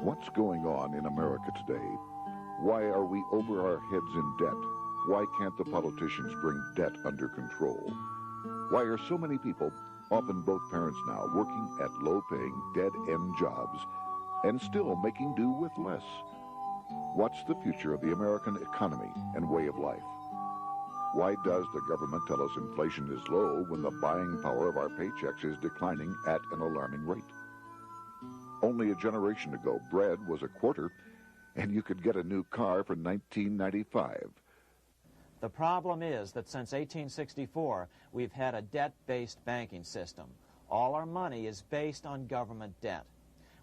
What's going on in America today? Why are we over our heads in debt? Why can't the politicians bring debt under control? Why are so many people, often both parents now, working at low-paying, dead-end jobs and still making do with less? What's the future of the American economy and way of life? Why does the government tell us inflation is low when the buying power of our paychecks is declining at an alarming rate? Only a generation ago, bread was a quarter, and you could get a new car for $19.95. The problem is that since 1864, we've had a debt-based banking system. All our money is based on government debt.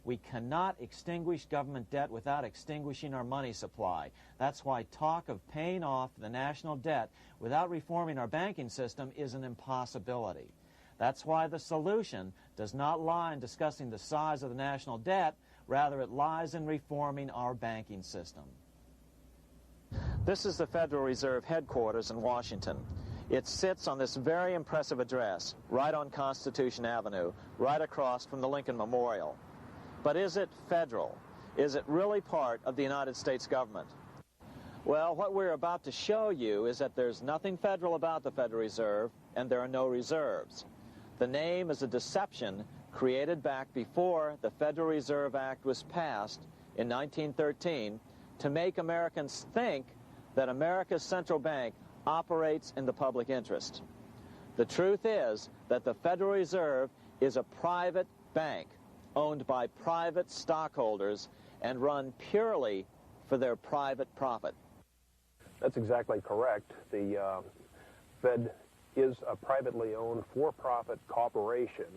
We cannot extinguish government debt without extinguishing our money supply. That's why talk of paying off the national debt without reforming our banking system is an impossibility. That's why the solution does not lie in discussing the size of the national debt, rather it lies in reforming our banking system. This is the Federal Reserve headquarters in Washington. It sits on this very impressive address, right on Constitution Avenue, right across from the Lincoln Memorial. But is it federal? Is it really part of the United States government? Well, what we're about to show you is that there's nothing federal about the Federal Reserve, and there are no reserves. The name is a deception created back before the Federal Reserve Act was passed in 1913 to make Americans think that America's central bank operates in the public interest. The truth is that the Federal Reserve is a private bank owned by private stockholders and run purely for their private profit. That's exactly correct. The Fed is a privately owned for-profit corporation,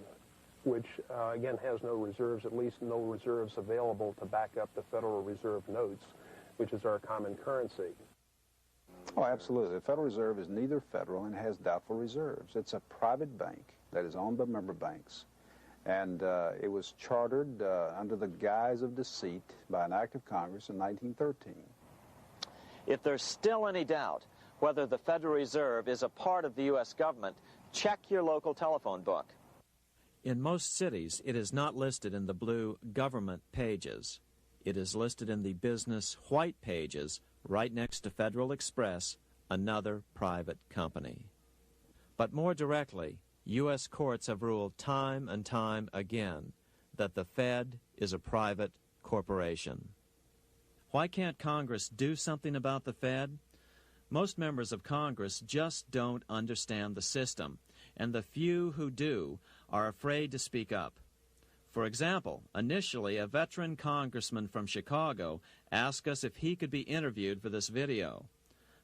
which again has no reserves, at least no reserves available to back up the Federal Reserve notes, which is our common currency. Oh, absolutely. The Federal Reserve is neither federal and has doubtful reserves. It's a private bank that is owned by member banks. And it was chartered under the guise of deceit by an act of Congress in 1913. If there's still any doubt whether the Federal Reserve is a part of the U.S. government, check your local telephone book. In most cities, it is not listed in the blue government pages. It is listed in the business white pages right next to Federal Express, another private company. But more directly, U.S. courts have ruled time and time again that the Fed is a private corporation. Why can't Congress do something about the Fed? Most members of Congress just don't understand the system, and the few who do are afraid to speak up. For example, initially a veteran congressman from Chicago asked us if he could be interviewed for this video.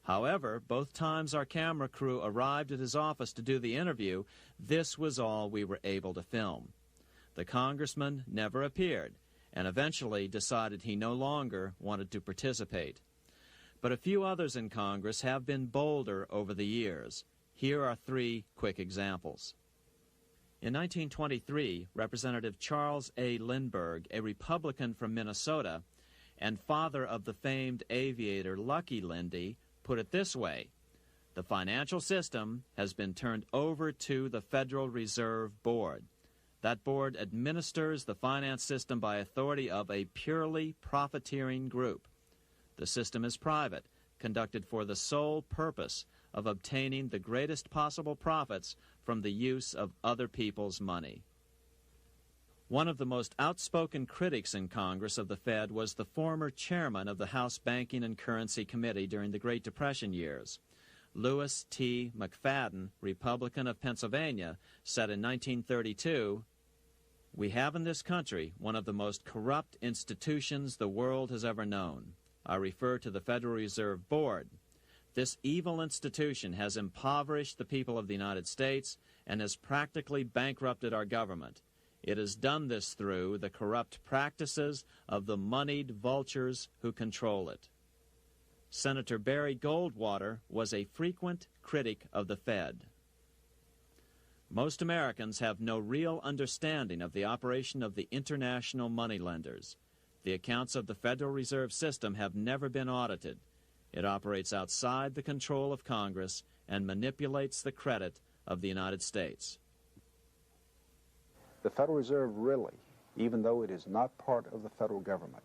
However, both times our camera crew arrived at his office to do the interview, this was all we were able to film. The congressman never appeared, and eventually decided he no longer wanted to participate. But a few others in Congress have been bolder over the years. Here are 3 quick examples. In 1923, Representative Charles A. Lindbergh, a Republican from Minnesota, and father of the famed aviator Lucky Lindy, put it this way: the financial system has been turned over to the Federal Reserve Board. That board administers the finance system by authority of a purely profiteering group. The system is private, conducted for the sole purpose of obtaining the greatest possible profits from the use of other people's money. One of the most outspoken critics in Congress of the Fed was the former chairman of the House Banking and Currency Committee during the Great Depression years. Louis T. McFadden, Republican of Pennsylvania, said in 1932, "We have in this country one of the most corrupt institutions the world has ever known. I refer to the Federal Reserve Board. This evil institution has impoverished the people of the United States and has practically bankrupted our government. It has done this through the corrupt practices of the moneyed vultures who control it." Senator Barry Goldwater was a frequent critic of the Fed. Most Americans have no real understanding of the operation of the international moneylenders. The accounts of the Federal Reserve System have never been audited. It operates outside the control of Congress and manipulates the credit of the United States. The Federal Reserve really even though it is not part of the federal government,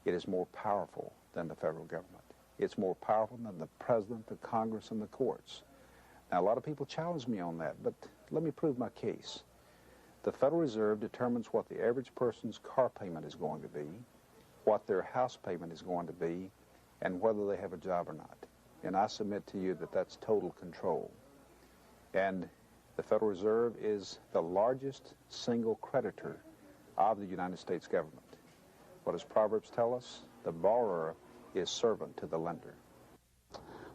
it is more powerful than the federal government. It's more powerful than the president, the Congress, and the courts. Now, a lot of people challenge me on that, but let me prove my case. The Federal Reserve determines what the average person's car payment is going to be, what their house payment is going to be, and whether they have a job or not. And I submit to you that that's total control. And the Federal Reserve is the largest single creditor of the United States government. What does Proverbs tell us? The borrower is servant to the lender.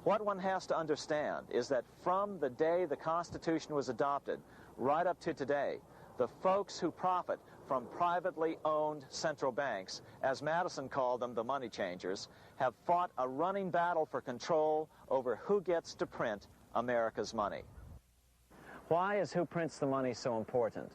What one has to understand is that from the day the Constitution was adopted right up to today, the folks who profit from privately owned central banks, as Madison called them, the money changers, have fought a running battle for control over who gets to print America's money. Why is who prints the money so important?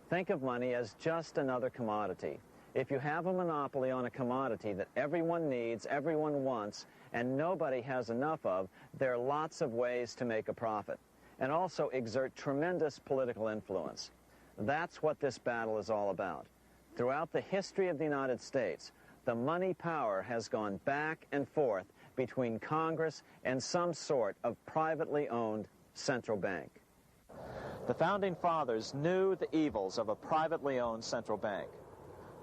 Think of money as just another commodity. If you have a monopoly on a commodity that everyone needs, everyone wants, and nobody has enough of, there are lots of ways to make a profit, and also exert tremendous political influence. That's what this battle is all about. Throughout the history of the United States, the money power has gone back and forth between Congress and some sort of privately owned central bank. The Founding Fathers knew the evils of a privately owned central bank.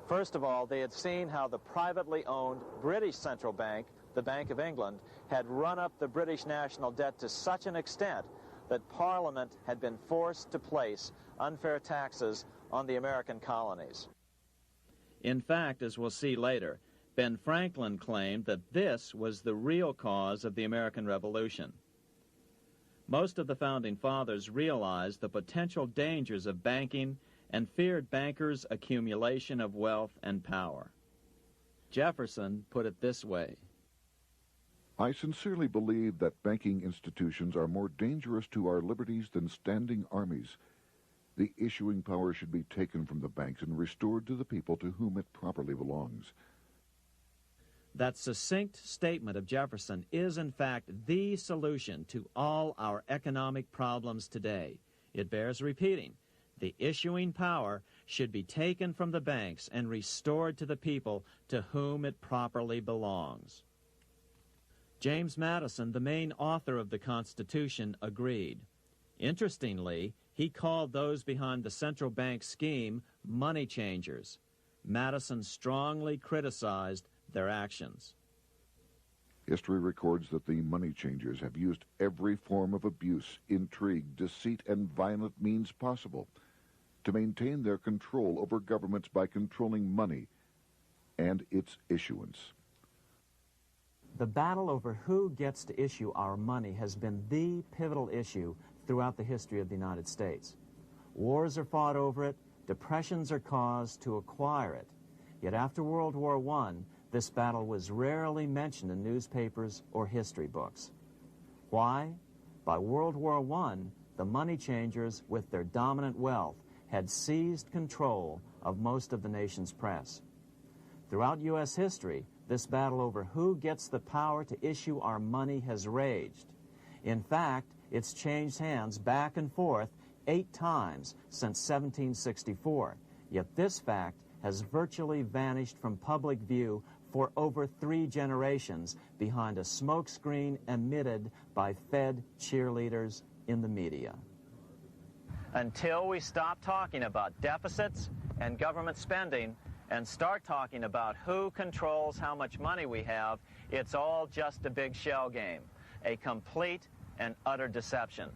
First of all, they had seen how the privately owned British central bank, the Bank of England, had run up the British national debt to such an extent that Parliament had been forced to place unfair taxes on the American colonies. In fact, as we'll see later, Ben Franklin claimed that this was the real cause of the American Revolution. Most of the Founding Fathers realized the potential dangers of banking and feared bankers' accumulation of wealth and power. Jefferson put it this way: I sincerely believe that banking institutions are more dangerous to our liberties than standing armies. The issuing power should be taken from the banks and restored to the people to whom it properly belongs. That succinct statement of Jefferson is, in fact, the solution to all our economic problems today. It bears repeating. The issuing power should be taken from the banks and restored to the people to whom it properly belongs. James Madison, the main author of the Constitution, agreed. Interestingly, he called those behind the central bank scheme money changers. Madison strongly criticized their actions. History records that the money changers have used every form of abuse, intrigue, deceit, and violent means possible to maintain their control over governments by controlling money and its issuance. The battle over who gets to issue our money has been the pivotal issue throughout the history of the United States. Wars are fought over it, depressions are caused to acquire it. Yet after World War I, this battle was rarely mentioned in newspapers or history books. Why? By World War I, the money changers, with their dominant wealth, had seized control of most of the nation's press. Throughout U.S. history, this battle over who gets the power to issue our money has raged. In fact, it's changed hands back and forth 8 times since 1764, yet this fact has virtually vanished from public view for over 3 generations behind a smokescreen emitted by Fed cheerleaders in the media. Until we stop talking about deficits and government spending and start talking about who controls how much money we have, it's all just a big shell game, a complete and utter deception.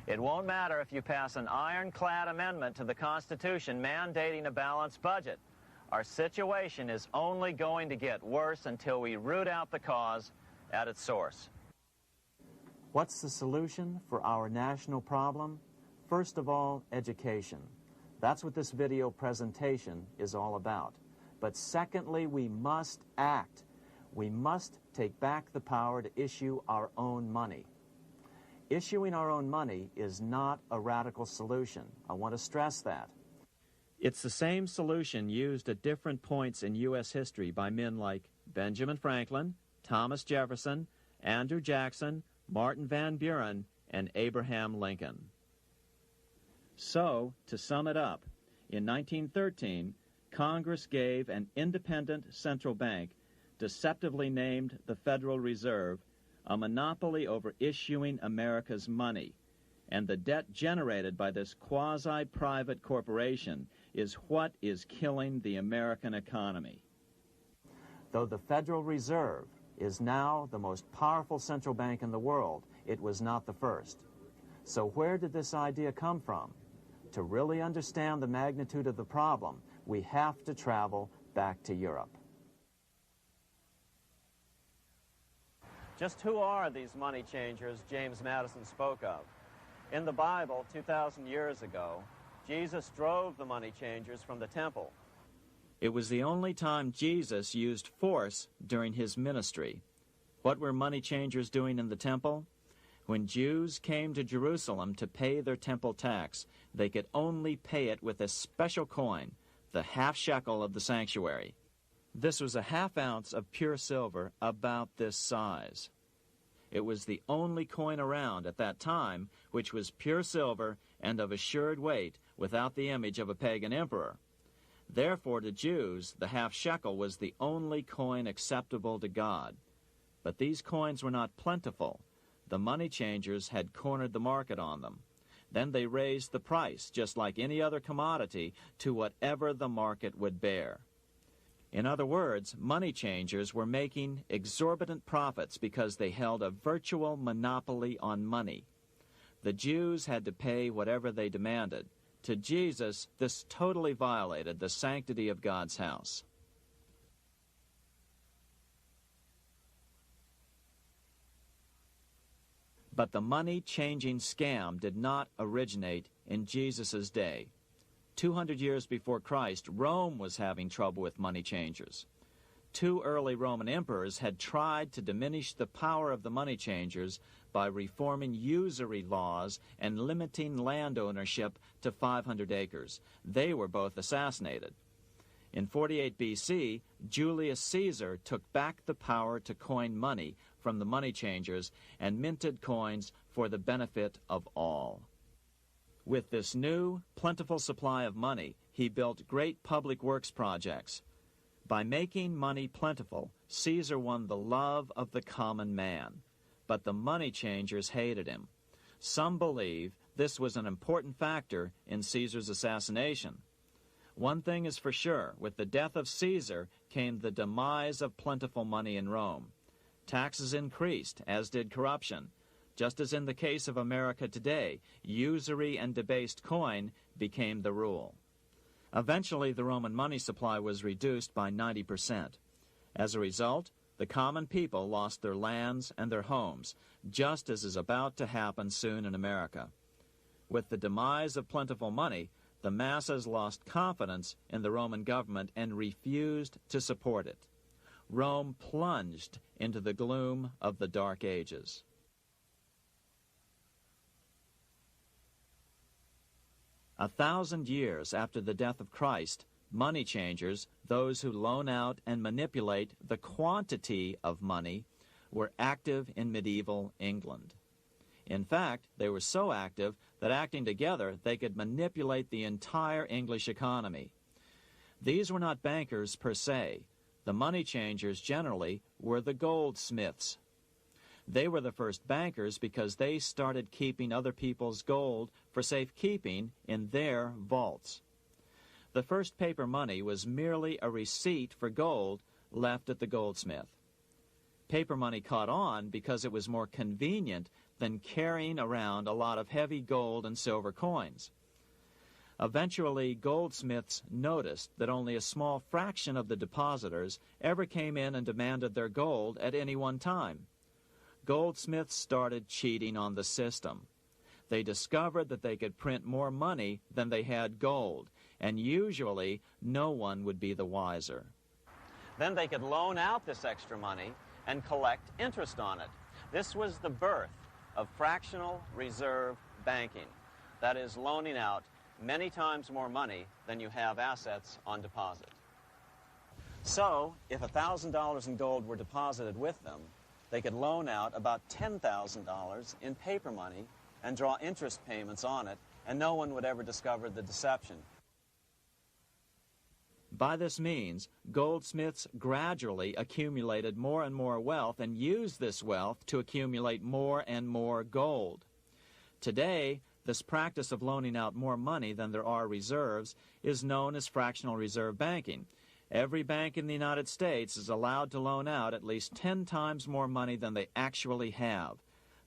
It won't matter if you pass an ironclad amendment to the Constitution mandating a balanced budget. Our situation is only going to get worse until we root out the cause at its source. What's the solution for our national problem? First of all, education. That's what this video presentation is all about. But secondly, we must act. We must take back the power to issue our own money. Issuing our own money is not a radical solution. I want to stress that. It's the same solution used at different points in U.S. history by men like Benjamin Franklin, Thomas Jefferson, Andrew Jackson, Martin Van Buren, and Abraham Lincoln. So, to sum it up, in 1913, Congress gave an independent central bank, deceptively named the Federal Reserve, a monopoly over issuing America's money, and the debt generated by this quasi-private corporation is what is killing the American economy. Though the Federal Reserve is now the most powerful central bank in the world, it was not the first. So where did this idea come from? To really understand the magnitude of the problem, we have to travel back to Europe. Just who are these money changers James Madison spoke of? In the Bible, 2,000 years ago, Jesus drove the money changers from the temple. It was the only time Jesus used force during his ministry. What were money changers doing in the temple? When Jews came to Jerusalem to pay their temple tax, they could only pay it with a special coin, the half shekel of the sanctuary. This was a half ounce of pure silver about this size. It was the only coin around at that time which was pure silver and of assured weight without the image of a pagan emperor. Therefore, to Jews, the half shekel was the only coin acceptable to God. But these coins were not plentiful. The money changers had cornered the market on them. Then they raised the price, just like any other commodity, to whatever the market would bear. In other words, money changers were making exorbitant profits because they held a virtual monopoly on money. The Jews had to pay whatever they demanded. To Jesus, this totally violated the sanctity of God's house. But the money-changing scam did not originate in Jesus' day. 200 years before Christ, Rome was having trouble with money changers. 2 early Roman emperors had tried to diminish the power of the money changers by reforming usury laws and limiting land ownership to 500 acres. They were both assassinated. In 48 BC, Julius Caesar took back the power to coin money from the money changers and minted coins for the benefit of all. With this new, plentiful supply of money, he built great public works projects. By making money plentiful, Caesar won the love of the common man. But the money changers hated him. Some believe this was an important factor in Caesar's assassination. One thing is for sure, with the death of Caesar came the demise of plentiful money in Rome. Taxes increased, as did corruption. Just as in the case of America today, usury and debased coin became the rule. Eventually, the Roman money supply was reduced by 90%. As a result, the common people lost their lands and their homes, just as is about to happen soon in America. With the demise of plentiful money, the masses lost confidence in the Roman government and refused to support it. Rome plunged into the gloom of the Dark Ages. A 1,000 years after the death of Christ, money changers, those who loan out and manipulate the quantity of money, were active in medieval England. In fact, they were so active that acting together, they could manipulate the entire English economy. These were not bankers per se. The money changers generally were the goldsmiths. They were the first bankers because they started keeping other people's gold for safekeeping in their vaults. The first paper money was merely a receipt for gold left at the goldsmith. Paper money caught on because it was more convenient than carrying around a lot of heavy gold and silver coins. Eventually, goldsmiths noticed that only a small fraction of the depositors ever came in and demanded their gold at any one time. Goldsmiths started cheating on the system. They discovered that they could print more money than they had gold, and usually no one would be the wiser. Then they could loan out this extra money and collect interest on it. This was the birth of fractional reserve banking. That is, loaning out many times more money than you have assets on deposit. So, if $1,000 in gold were deposited with them, they could loan out about $10,000 in paper money and draw interest payments on it, and no one would ever discover the deception. By this means, goldsmiths gradually accumulated more and more wealth and used this wealth to accumulate more and more gold. Today, this practice of loaning out more money than there are reserves is known as fractional reserve banking. Every bank in the United States is allowed to loan out at least 10 times more money than they actually have.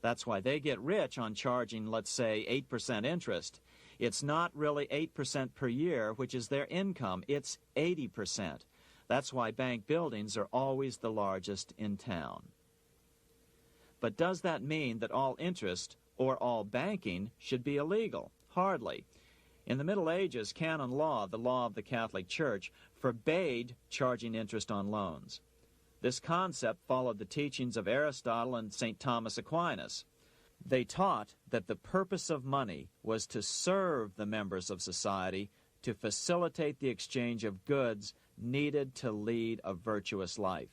That's why they get rich on charging, let's say, 8% interest. It's not really 8% per year, which is their income. It's 80%. That's why bank buildings are always the largest in town. But does that mean that all interest or all banking should be illegal? Hardly. In the Middle Ages, canon law, the law of the Catholic Church, forbade charging interest on loans. This concept followed the teachings of Aristotle and St. Thomas Aquinas. They taught that the purpose of money was to serve the members of society, to facilitate the exchange of goods needed to lead a virtuous life.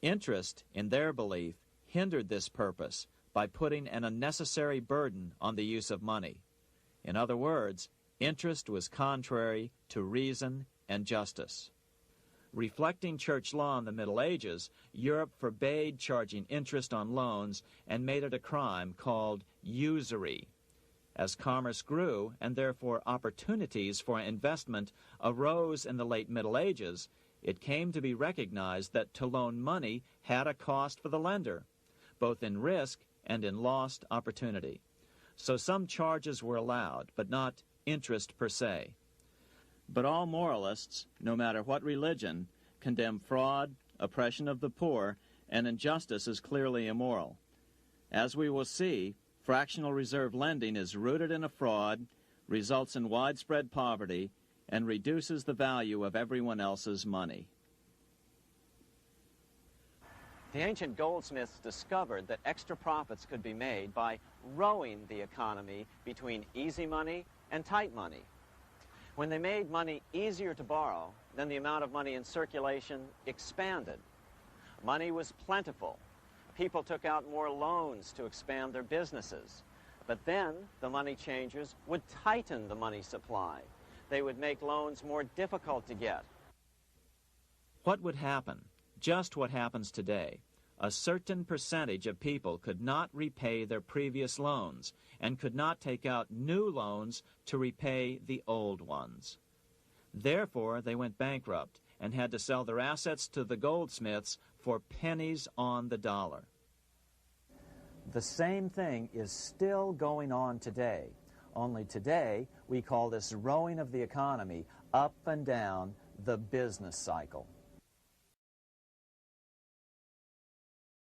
Interest, in their belief, hindered this purpose by putting an unnecessary burden on the use of money. In other words, interest was contrary to reason and justice. Reflecting church law in the Middle Ages, Europe forbade charging interest on loans and made it a crime called usury. As commerce grew, and therefore opportunities for investment arose in the late Middle Ages, it came to be recognized that to loan money had a cost for the lender, both in risk and in lost opportunity. So some charges were allowed, but not interest per se. But all moralists, no matter what religion, condemn fraud, oppression of the poor, and injustice as clearly immoral. As we will see, fractional reserve lending is rooted in a fraud, results in widespread poverty, and reduces the value of everyone else's money. The ancient goldsmiths discovered that extra profits could be made by rowing the economy between easy money and tight money. When they made money easier to borrow, then the amount of money in circulation expanded. Money was plentiful. People took out more loans to expand their businesses. But then the money changers would tighten the money supply. They would make loans more difficult to get. What would happen? Just what happens today. A certain percentage of people could not repay their previous loans and could not take out new loans to repay the old ones. Therefore, they went bankrupt and had to sell their assets to the goldsmiths for pennies on the dollar. The same thing is still going on today. Only today, we call this rowing of the economy up and down the business cycle.